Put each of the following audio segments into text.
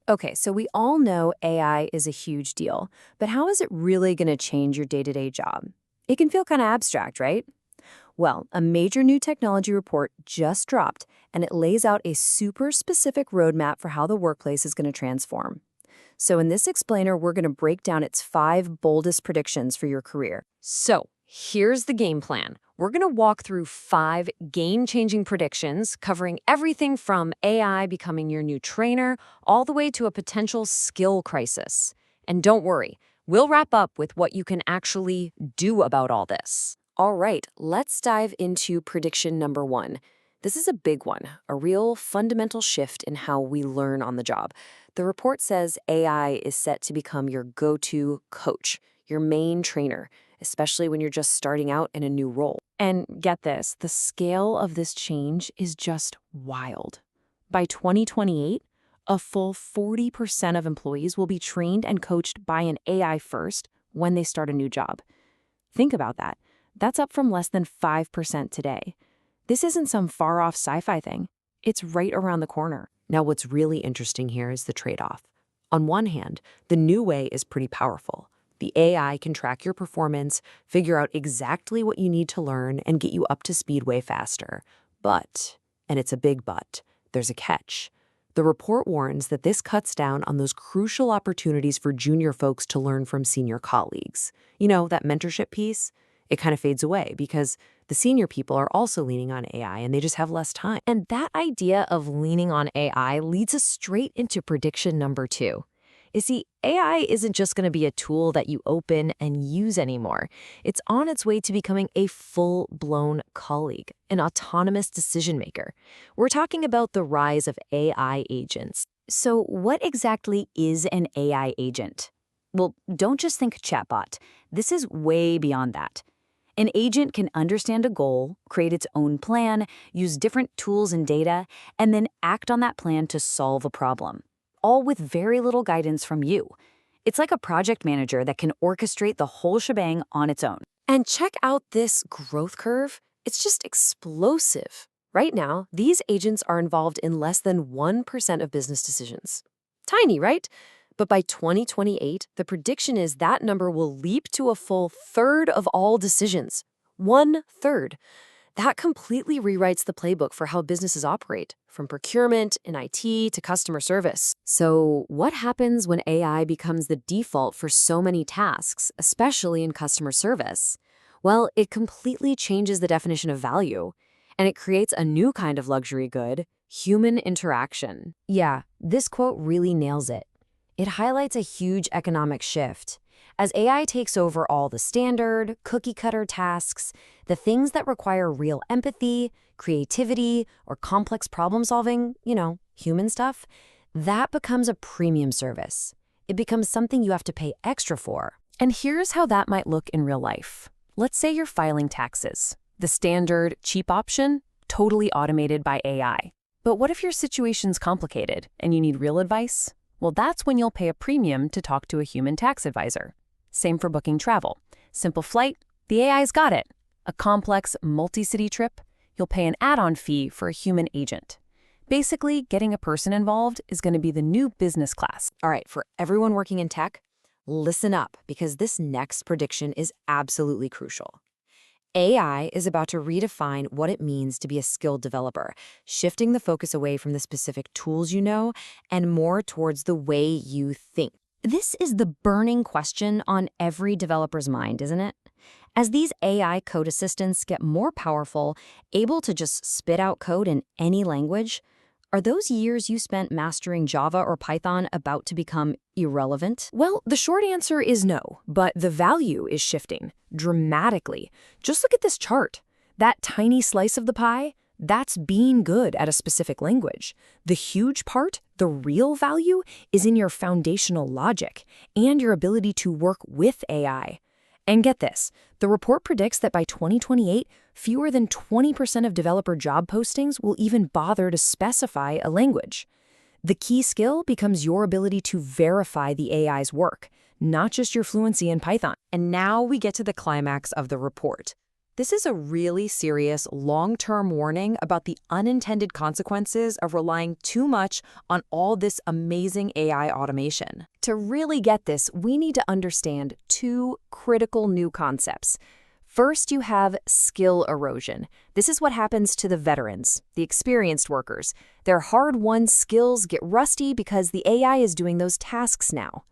Okay, so we all know AI is a huge deal, but how is it really going to change your day-to-day job? It can feel kind of abstract, right? Well, a major new technology report just dropped, and it lays out a super specific roadmap for how the workplace is going to transform. So in this explainer, we're going to break down its 5 boldest predictions for your career. So, here's the game plan. We're going to walk through 5 game-changing predictions covering everything from AI becoming your new trainer all the way to a potential skill crisis. And don't worry, we'll wrap up with what you can actually do about all this. All right, let's dive into prediction number 1. This is a big one, a real fundamental shift in how we learn on the job. The report says AI is set to become your go-to coach, your main trainer, especially when you're just starting out in a new role. And get this, the scale of this change is just wild. By 2028, a full 40% of employees will be trained and coached by an AI first when they start a new job. Think about that. That's up from less than 5% today. This isn't some far-off sci-fi thing. It's right around the corner. Now, what's really interesting here is the trade-off. On one hand, the new way is pretty powerful. The AI can track your performance, figure out exactly what you need to learn, and get you up to speed way faster. But, and it's a big but, there's a catch. The report warns that this cuts down on those crucial opportunities for junior folks to learn from senior colleagues. You know, that mentorship piece? It kind of fades away because the senior people are also leaning on AI and they just have less time. And that idea of leaning on AI leads us straight into prediction number 2. You see, AI isn't just going to be a tool that you open and use anymore. It's on its way to becoming a full-blown colleague, an autonomous decision maker. We're talking about the rise of AI agents. So what exactly is an AI agent? Well, don't just think chatbot. This is way beyond that. An agent can understand a goal, create its own plan, use different tools and data, and then act on that plan to solve a problem, all with very little guidance from you. It's like a project manager that can orchestrate the whole shebang on its own. And check out this growth curve. It's just explosive. Right now, these agents are involved in less than 1% of business decisions. Tiny, right? But by 2028, the prediction is that number will leap to a full third of all decisions. 1/3. That completely rewrites the playbook for how businesses operate, from procurement and IT to customer service. So what happens when AI becomes the default for so many tasks, especially in customer service? Well, it completely changes the definition of value, and it creates a new kind of luxury good, human interaction. Yeah, this quote really nails it. It highlights a huge economic shift. As AI takes over all the standard, cookie-cutter tasks, the things that require real empathy, creativity, or complex problem-solving, human stuff, that becomes a premium service. It becomes something you have to pay extra for. And here's how that might look in real life. Let's say you're filing taxes. The standard, cheap option, totally automated by AI. But what if your situation's complicated and you need real advice? Well, that's when you'll pay a premium to talk to a human tax advisor. Same for booking travel. Simple flight, the AI's got it. A complex, multi-city trip, you'll pay an add-on fee for a human agent. Basically, getting a person involved is going to be the new business class. All right, for everyone working in tech, listen up, because this next prediction is absolutely crucial. AI is about to redefine what it means to be a skilled developer, shifting the focus away from the specific tools you know and more towards the way you think. This is the burning question on every developer's mind, isn't it? As these AI code assistants get more powerful, able to just spit out code in any language, are those years you spent mastering Java or Python about to become irrelevant? Well, the short answer is no, but the value is shifting dramatically. Just look at this chart. That tiny slice of the pie, that's being good at a specific language. The huge part, the real value, is in your foundational logic and your ability to work with AI. And get this, the report predicts that by 2028, fewer than 20% of developer job postings will even bother to specify a language. The key skill becomes your ability to verify the AI's work, not just your fluency in Python. And now we get to the climax of the report. This is a really serious, long-term warning about the unintended consequences of relying too much on all this amazing AI automation. To really get this, we need to understand two critical new concepts. First, you have skill erosion. This is what happens to the veterans, the experienced workers. Their hard-won skills get rusty because the AI is doing those tasks now.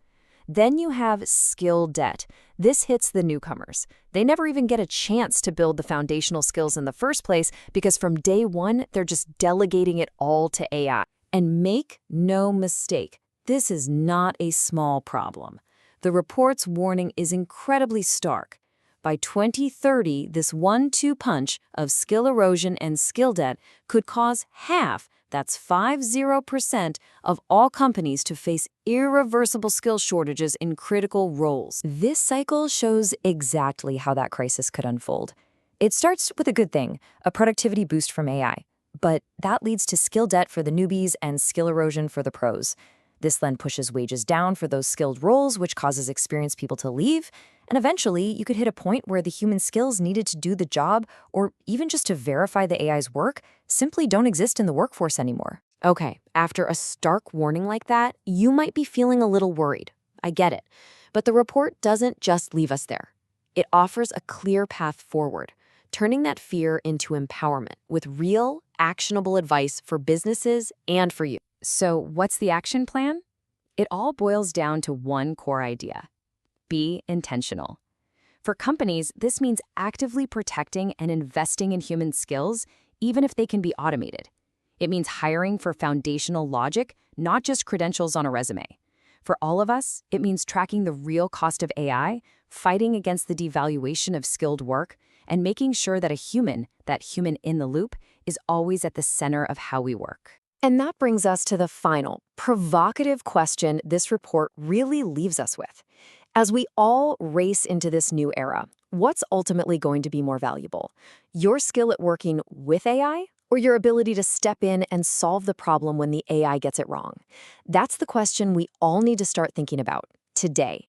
Then you have skill debt. This hits the newcomers. They never even get a chance to build the foundational skills in the first place because from day one, they're just delegating it all to AI. And make no mistake, this is not a small problem. The report's warning is incredibly stark. By 2030, this 1-2 punch of skill erosion and skill debt could cause half, that's 50%, of all companies to face irreversible skill shortages in critical roles. This cycle shows exactly how that crisis could unfold. It starts with a good thing, a productivity boost from AI. But that leads to skill debt for the newbies and skill erosion for the pros. This then pushes wages down for those skilled roles, which causes experienced people to leave. And eventually, you could hit a point where the human skills needed to do the job, or even just to verify the AI's work, simply don't exist in the workforce anymore. Okay, after a stark warning like that, you might be feeling a little worried. I get it. But the report doesn't just leave us there. It offers a clear path forward, turning that fear into empowerment with real, actionable advice for businesses and for you. So what's the action plan? It all boils down to one core idea. Be intentional. For companies, this means actively protecting and investing in human skills, even if they can be automated. It means hiring for foundational logic, not just credentials on a resume. For all of us, it means tracking the real cost of AI, fighting against the devaluation of skilled work, and making sure that that human in the loop, is always at the center of how we work. And that brings us to the final, provocative question this report really leaves us with. As we all race into this new era, what's ultimately going to be more valuable? Your skill at working with AI, or your ability to step in and solve the problem when the AI gets it wrong? That's the question we all need to start thinking about today.